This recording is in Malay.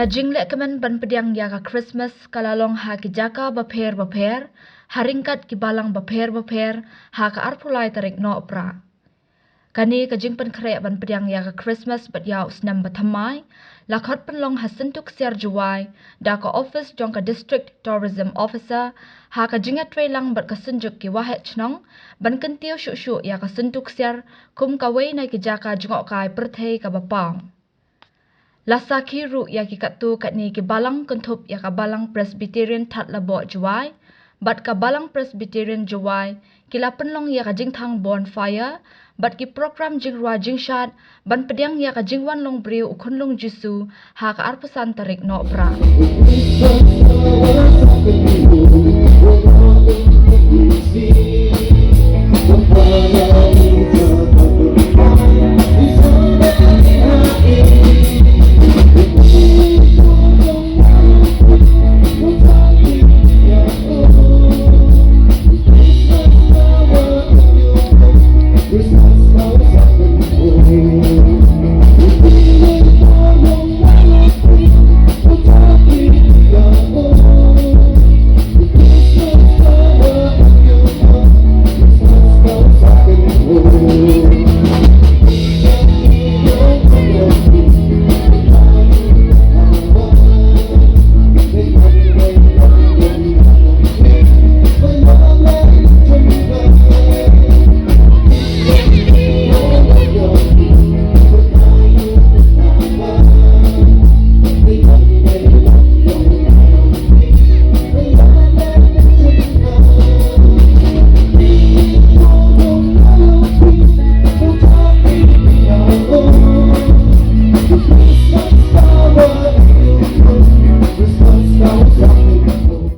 Kajingle kemen ban pediang ya ka Christmas kalalong ha ki jaka baper haringkat ki balang baper ha ka arpulai tarik no pra. Kani ka jingpynkhreh ban pediang ya ka Christmas bat ya usnam bathamai lakot penlong hasentuk siar Jowai da ka office jong ka district tourism officer ha ka jingat lang bat ka senjuk ki wahet chnong ban kentiu syuk ya ka sentuk siar kum kawai na ki jaka jengok kai perthei ka bapang. Lasa kiru ya ki katu katni ki balang kentup ya ka balang Presbyterian tat labo Jowai bat ka balang Presbyterian Jowai kila penlong ya ka jingthang bonfire bat ki program jingrua jingshat ban pediang ya ka jingwan long briu ukun long jisu ha ka arpusan tarik no pra.